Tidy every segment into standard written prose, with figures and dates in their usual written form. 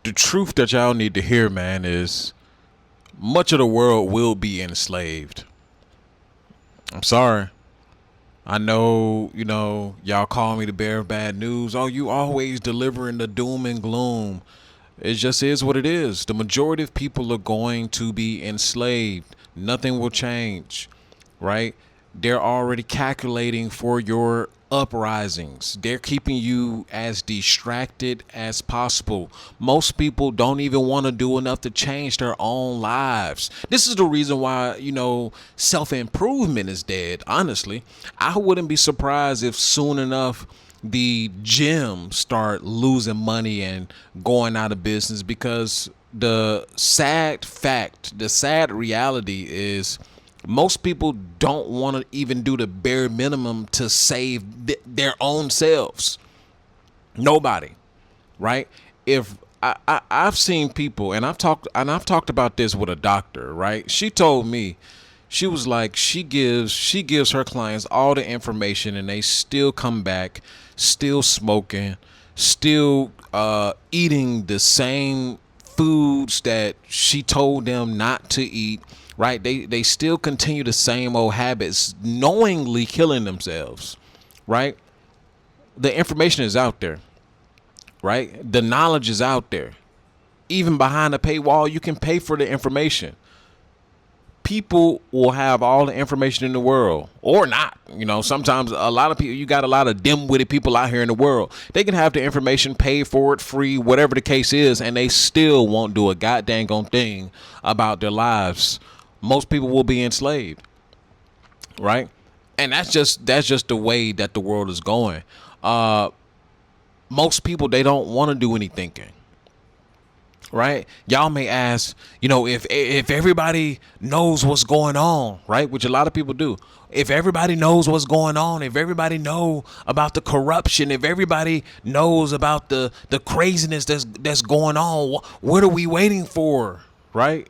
The truth that y'all need to hear, man, is much of the world will be enslaved. I'm sorry. I know, y'all call me the bearer of bad news. Oh, you always delivering the doom and gloom. It just is what it is. The majority of people are going to be enslaved. Nothing will change, right? They're already calculating for your uprisings. They're keeping you as distracted as possible. Most people don't even want to do enough to change their own lives. This is the reason why, self improvement is dead, honestly. I wouldn't be surprised if soon enough the gyms start losing money and going out of business, because the sad reality is most people don't want to even do the bare minimum to save their own selves. Nobody, right? If I've seen people, and I've talked about this with a doctor, right? She told me, she was like, she gives her clients all the information and they still come back, still smoking, still eating the same foods that she told them not to eat, right? They still continue the same old habits, knowingly killing themselves, right? The information is out there, right? The knowledge is out there. Even behind a paywall, you can pay for the information. People will have all the information in the world or not. Sometimes a lot of people, you got a lot of dim-witted people out here in the world. They can have the information, pay for it, free, whatever the case is, and they still won't do a goddamn thing about their lives. Most people will be enslaved, right? And that's just the way that the world is going. Most people, they don't want to do any thinking, right? Y'all may ask, if everybody knows what's going on, right? Which a lot of people do. If everybody knows what's going on, if everybody know about the corruption, if everybody knows about the craziness that's going on, what are we waiting for, right?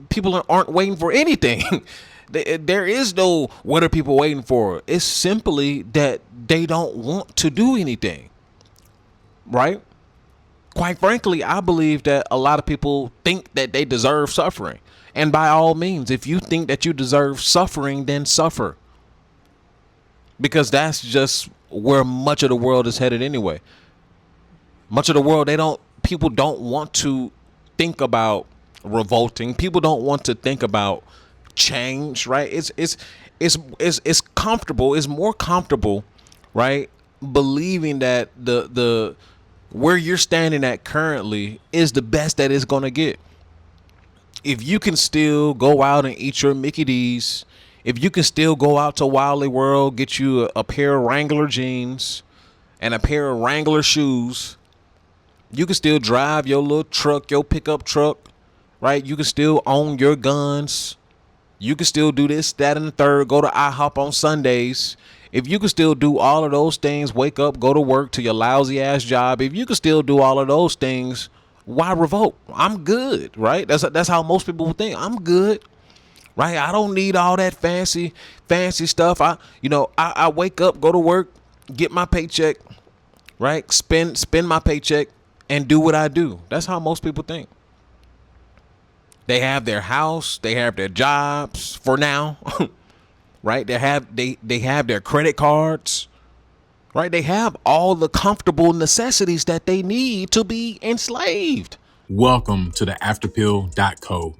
People aren't waiting for anything. There is no what are people waiting for. It's simply that they don't want to do anything, right? Quite frankly, I believe that a lot of people think that they deserve suffering. And by all means, if you think that you deserve suffering, then suffer. Because that's just where much of the world is headed anyway. Much of the world, people don't want to think about revolting. People don't want to think about change, right? It's comfortable. It's more comfortable, right? Believing that the where you're standing at currently is the best that it's gonna get. If you can still go out and eat your Mickey D's, if you can still go out to Wildly World, get you a pair of Wrangler jeans and a pair of Wrangler shoes, you can still drive your little truck, your pickup truck, right? You can still own your guns. You can still do this, that, and the third. Go to IHOP on Sundays. If you can still do all of those things, wake up, go to work to your lousy ass job. If you can still do all of those things, why revolt? I'm good, right? That's how most people would think. I'm good, right? I don't need all that fancy stuff. I wake up, go to work, get my paycheck, right? Spend my paycheck and do what I do. That's how most people think. They have their house, they have their jobs for now, right? They have their credit cards, right? They have all the comfortable necessities that they need to be enslaved. Welcome to the afterpill.co,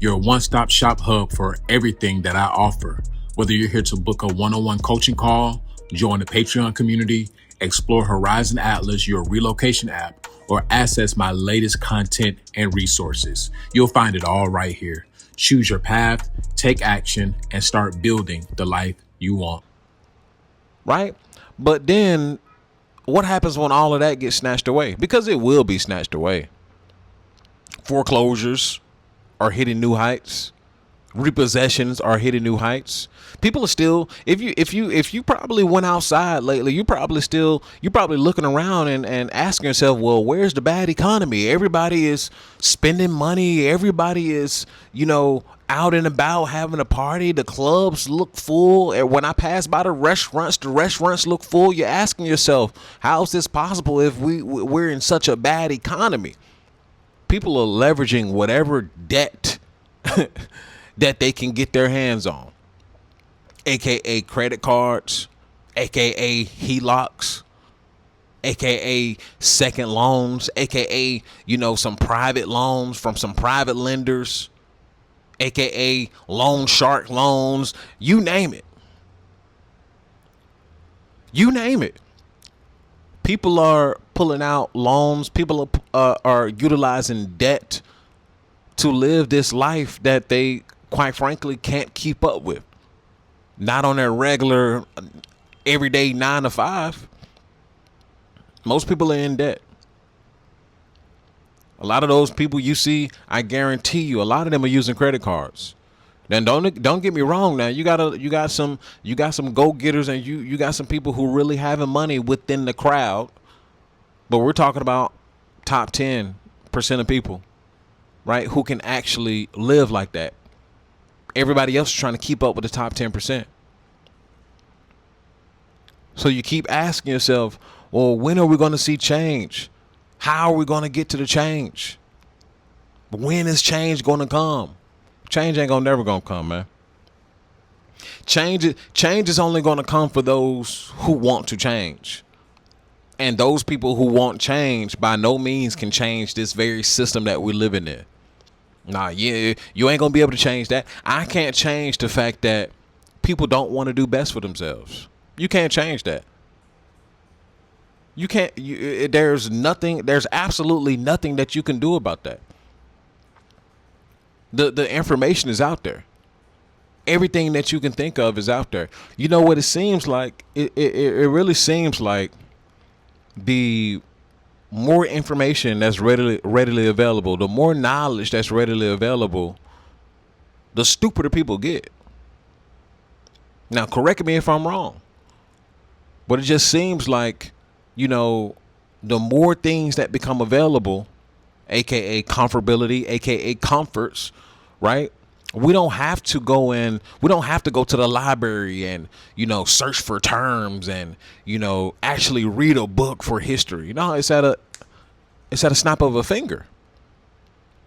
your one-stop shop hub for everything that I offer. Whether you're here to book a one-on-one coaching call, join the Patreon community, explore Horizon Atlas, your relocation app, or access my latest content and resources, you'll find it all right here. Choose your path, take action, and start building the life you want. Right? But then what happens when all of that gets snatched away? Because it will be snatched away. Foreclosures are hitting new heights, Repossessions are hitting new heights. People are still, if you probably went outside lately, you probably looking around and asking yourself, well, where's the bad economy? Everybody is spending money. Everybody is, out and about having a party. The clubs look full. And when I pass by the restaurants look full. You're asking yourself, how is this possible if we're in such a bad economy? People are leveraging whatever debt that they can get their hands on, aka credit cards, aka HELOCs, aka second loans, aka some private loans from some private lenders, aka loan shark loans. You name it. You name it. People are pulling out loans. People are utilizing debt to live this life that they, quite frankly, can't keep up with. Not on their regular, everyday 9 to 5. Most people are in debt. A lot of those people you see, I guarantee you, a lot of them are using credit cards. Then don't get me wrong. Now you got some go getters, and you got some people who really having money within the crowd. But we're talking about top 10% of people, right, who can actually live like that. Everybody else is trying to keep up with the top 10%. So you keep asking yourself, well, when are we going to see change? How are we going to get to the change? When is change going to come? Change ain't never going to come, man. Change is only going to come for those who want to change. And those people who want change by no means can change this very system that we're living in. Nah, yeah, you ain't going to be able to change that. I can't change the fact that people don't want to do best for themselves. You can't change that. You can't. There's absolutely nothing that you can do about that. The information is out there. Everything that you can think of is out there. You know what it seems like? It really seems like the more information that's readily available, the more knowledge that's readily available, the stupider people get. Now, correct me if I'm wrong, but it just seems like, the more things that become available, aka comfortability, aka comforts, right? We don't have to go to the library and, search for terms and, actually read a book for history. No, it's at a snap of a finger.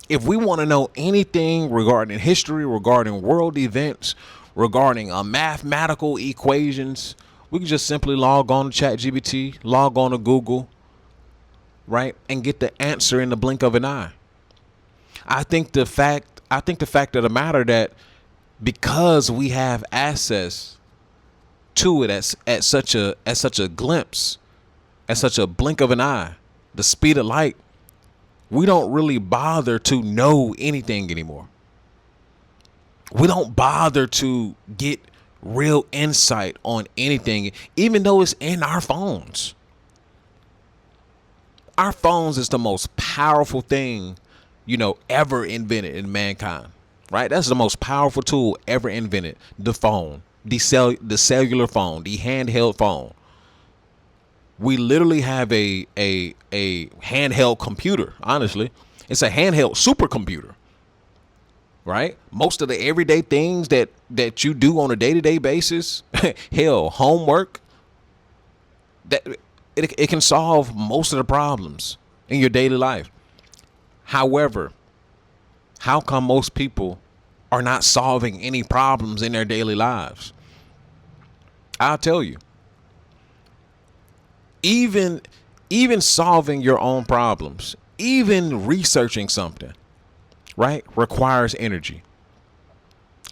If we want to know anything regarding history, regarding world events, regarding mathematical equations, we can just simply log on to ChatGPT, log on to Google, right, and get the answer in the blink of an eye. I think the fact of the matter that because we have access to it at such a glimpse, at such a blink of an eye, the speed of light, we don't really bother to know anything anymore. We don't bother to get real insight on anything, even though it's in our phones. Our phones is the most powerful thing, ever invented in mankind, right? That's the most powerful tool ever invented. The phone, the cellular phone, the handheld phone. We literally have a handheld computer. Honestly, it's a handheld supercomputer, right? Most of the everyday things that you do on a day-to-day basis, hell, homework, that it can solve most of the problems in your daily life. However, how come most people are not solving any problems in their daily lives? I'll tell you. Even solving your own problems, even researching something, right, requires energy.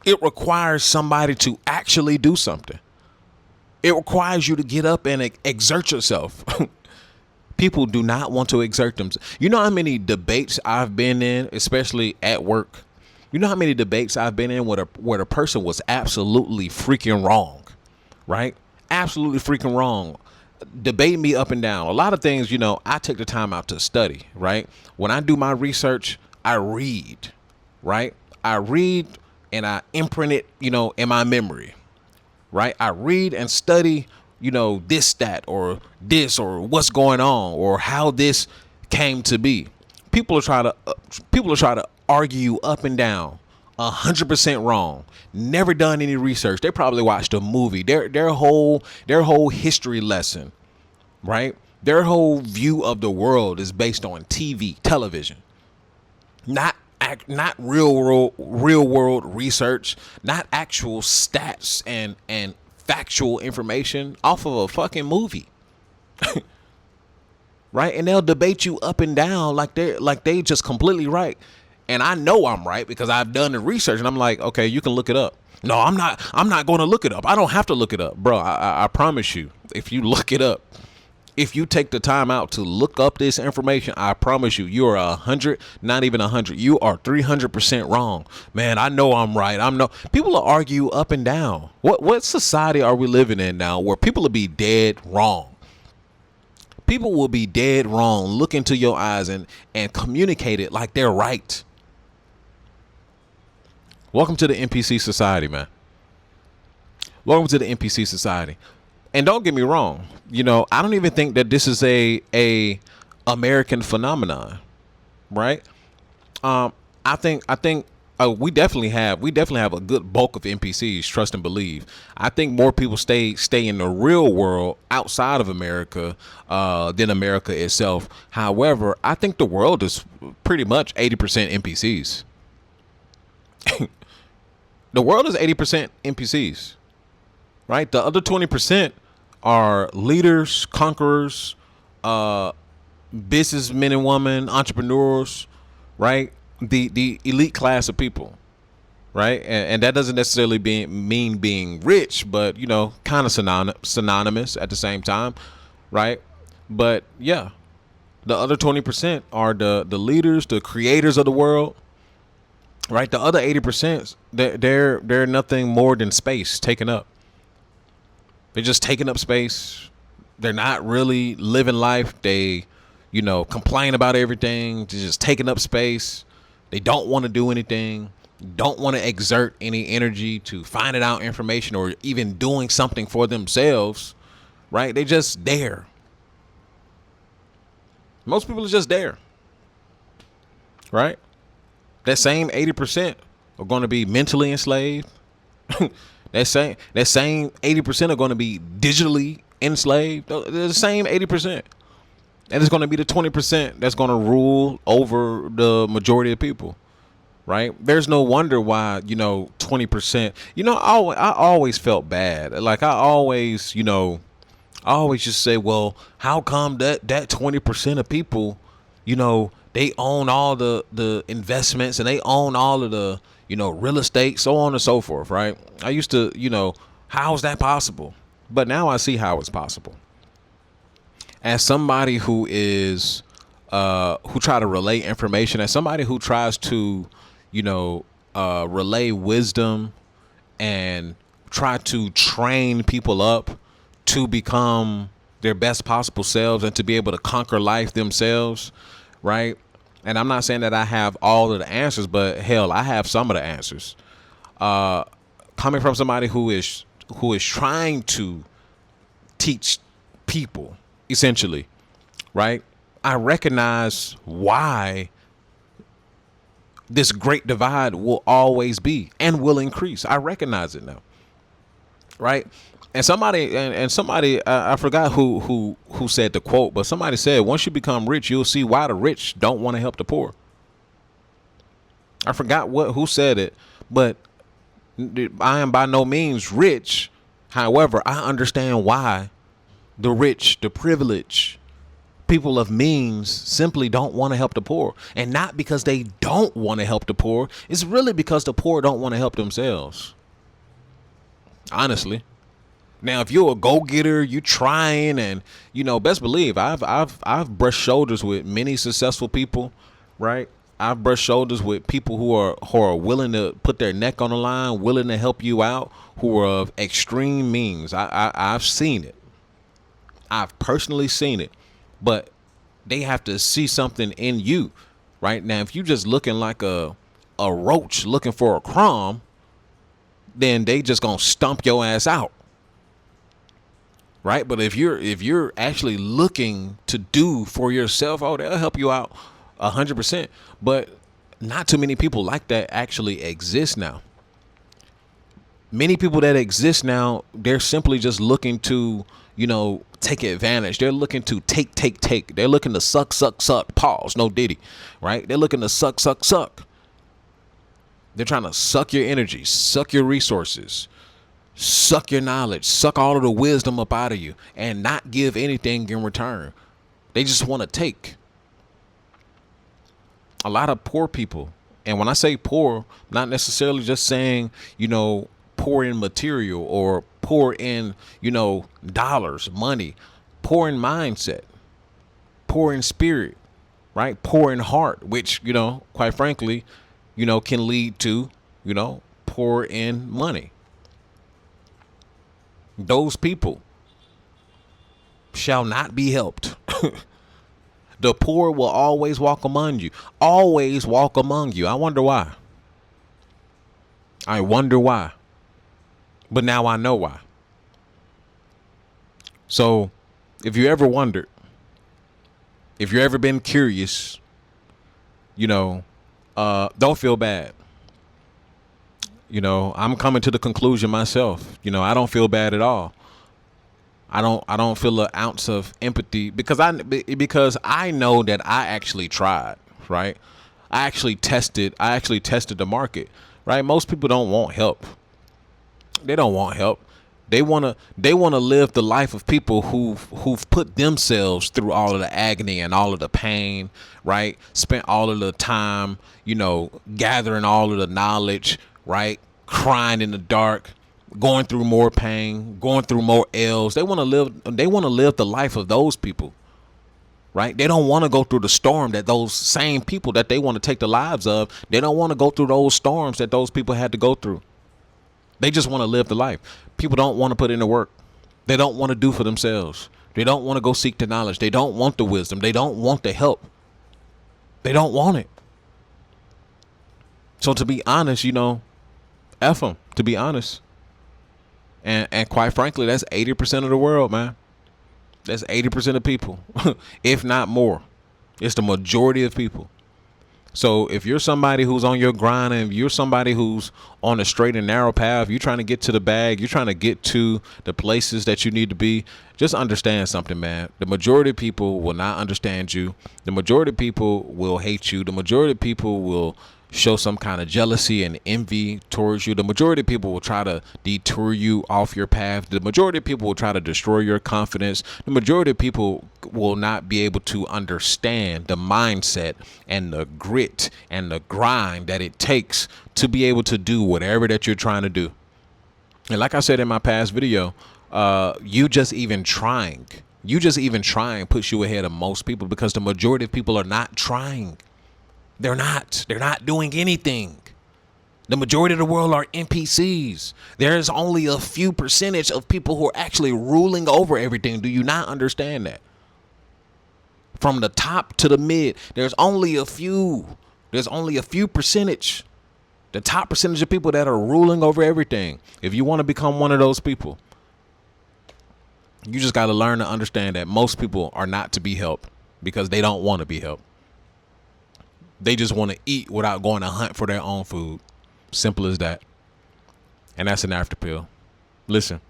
It requires somebody to actually do something. It requires you to get up and exert yourself. People do not want to exert themselves. You know how many debates I've been in, especially at work? You know how many debates I've been in where the person was absolutely freaking wrong, right? Absolutely freaking wrong. Debate me up and down. A lot of things, I take the time out to study, right? When I do my research, I read, right? I read and I imprint it, in my memory, right? I read and study, this, that, or this, or what's going on, or how this came to be. People are trying to argue you up and down, 100% wrong. Never done any research. They probably watched a movie. Their whole history lesson, right? Their whole view of the world is based on television, not real world research, not actual stats and factual information off of a fucking movie. Right? And they'll debate you up and down like they just completely right. And I know I'm right because I've done the research, and I'm like, okay, you can look it up. No, I'm not going to look it up. I don't have to look it up, bro. I promise you, if you look it up, if you take the time out to look up this information, I promise you are 100, not even 100. You are 300% wrong, man. I know I'm right. People will argue up and down. What society are we living in now where people will be dead wrong? People will be dead wrong, look into your eyes and communicate it like they're right. Welcome to the NPC society, man. Welcome to the NPC society. And don't get me wrong, I don't even think that this is a American phenomenon, right? I think we definitely have a good bulk of NPCs. Trust and believe. I think more people stay in the real world outside of America than America itself. However, I think the world is pretty much 80% NPCs. The world is 80% NPCs, right? The other 20% are leaders, conquerors, businessmen and women, entrepreneurs, right? The elite class of people, right? And that doesn't necessarily mean being rich, but kind of synonymous at the same time, right? But yeah, the other 20% are the leaders, the creators of the world, right? The other 80%, they're nothing more than space taken up. They're just taking up space. They're not really living life. They, complain about everything. They're just taking up space. They don't want to do anything. Don't want to exert any energy to finding out information or even doing something for themselves, right? They just there. Most people are just there, right? That same 80% are going to be mentally enslaved. That same 80% are going to be digitally enslaved. They're the same 80%. And it's going to be the 20% that's going to rule over the majority of people, right? There's no wonder why, 20%, I always felt bad. Like I always just say, well, how come that 20% of people, they own all the investments and they own all of the, real estate, so on and so forth, right? I used to, how is that possible? But now I see how it's possible. As somebody who is, who try to relay information, as somebody who tries to, relay wisdom and try to train people up to become their best possible selves and to be able to conquer life themselves, right? And I'm not saying that I have all of the answers, but hell, I have some of the answers. Coming from somebody who is trying to teach people, essentially, right? I recognize why this great divide will always be and will increase. I recognize it now, right? And somebody, I forgot who said the quote, but somebody said, once you become rich, you'll see why the rich don't want to help the poor. I forgot who said it, but I am by no means rich. However, I understand why the rich, the privileged, people of means simply don't want to help the poor. And not because they don't want to help the poor. It's really because the poor don't want to help themselves. Honestly. Now, if you're a go-getter, you trying, and best believe I've brushed shoulders with many successful people, right? I've brushed shoulders with people who are willing to put their neck on the line, willing to help you out, who are of extreme means. I've seen it. I've personally seen it, but they have to see something in you, right? Now, if you just looking like a roach looking for a crumb, then they just gonna stomp your ass out. Right? But if you're actually looking to do for yourself, oh, they'll help you out 100%. But not too many people like that actually exist now. Many people that exist now, they're simply just looking to, take advantage. They're looking to take. They're looking to suck. Pause. No Diddy. Right? They're looking to suck. They're trying to suck your energy, suck your resources, suck your knowledge, suck all of the wisdom up out of you, and not give anything in return. They just want to take. A lot of poor people, and when I say poor, not necessarily just saying, poor in material or poor in, dollars, money, poor in mindset, poor in spirit, right? Poor in heart, which, quite frankly, can lead to, poor in money. Those people shall not be helped. The poor will always walk among you. Always walk among you. I wonder why. But now I know why. So, if you ever wondered, if you ever been curious, don't feel bad. I'm coming to the conclusion myself. I don't feel bad at all. I don't feel an ounce of empathy because I know that I actually tried, right? I actually tested the market, right? Most people don't want help. They don't want help. They want to live the life of people who've put themselves through all of the agony and all of the pain, right? Spent all of the time, gathering all of the knowledge, right? Crying in the dark, going through more pain, going through more L's. They want to live the life of those people. Right? They don't want to go through the storm that those same people that they want to take the lives of. They don't want to go through those storms that those people had to go through. They just want to live the life. People don't want to put in the work. They don't want to do for themselves. They don't want to go seek the knowledge. They don't want the wisdom. They don't want the help. They don't want it. So to be honest, F them, to be honest. And quite frankly, that's 80% of the world, man. That's 80% of people, if not more. It's the majority of people. So if you're somebody who's on your grind and you're somebody who's on a straight and narrow path, you're trying to get to the bag, you're trying to get to the places that you need to be, just understand something, man. The majority of people will not understand you. The majority of people will hate you. The majority of people will show some kind of jealousy and envy towards you. The majority of people will try to detour you off your path. The majority of people will try to destroy your confidence. The majority of people will not be able to understand the mindset and the grit and the grind that it takes to be able to do whatever that you're trying to do. And like I said in my past video, you just even trying puts you ahead of most people because the majority of people are not trying. They're not doing anything. The majority of the world are NPCs. There's only a few percentage of people who are actually ruling over everything. Do you not understand that? From the top to the mid, there's only a few percentage. The top percentage of people that are ruling over everything. If you want to become one of those people, you just got to learn to understand that most people are not to be helped because they don't want to be helped. They just want to eat without going to hunt for their own food. Simple as that. And that's an after pill. Listen,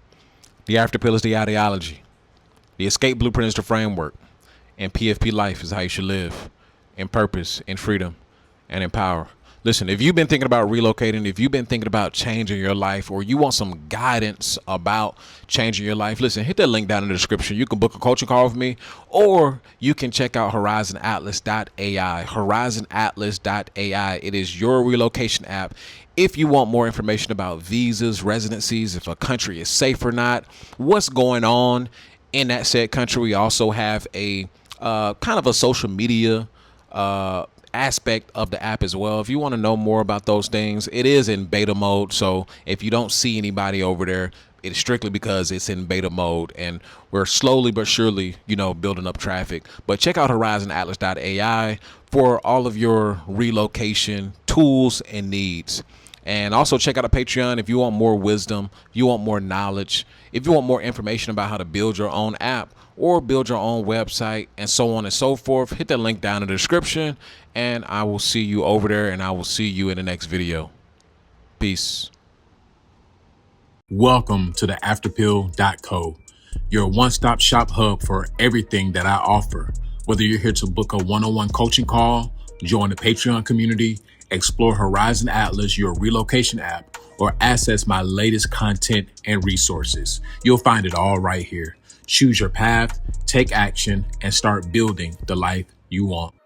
the after pill is the ideology. The escape blueprint is the framework. And PFP life is how you should live. In purpose, in freedom, and in power. Listen, if you've been thinking about relocating, if you've been thinking about changing your life, or you want some guidance about changing your life, listen, hit that link down in the description. You can book a coaching call with me, or you can check out horizonatlas.ai. Horizonatlas.ai. It is your relocation app. If you want more information about visas, residencies, if a country is safe or not, what's going on in that said country. We also have a kind of a social media aspect of the app as well. If you want to know more about those things, it is in beta mode. So if you don't see anybody over there, it's strictly because it's in beta mode, and we're slowly but surely, building up traffic. But check out horizonatlas.ai for all of your relocation tools and needs. And also check out a Patreon if you want more wisdom, if you want more knowledge, if you want more information about how to build your own app or build your own website, and so on and so forth. Hit that link down in the description, and I will see you over there, and I will see you in the next video. Peace. Welcome to the afterpill.co, your one-stop shop hub for everything that I offer. Whether you're here to book a one-on-one coaching call, join the Patreon community, explore Horizon Atlas, your relocation app, or access my latest content and resources, you'll find it all right here. Choose your path, take action, and start building the life you want.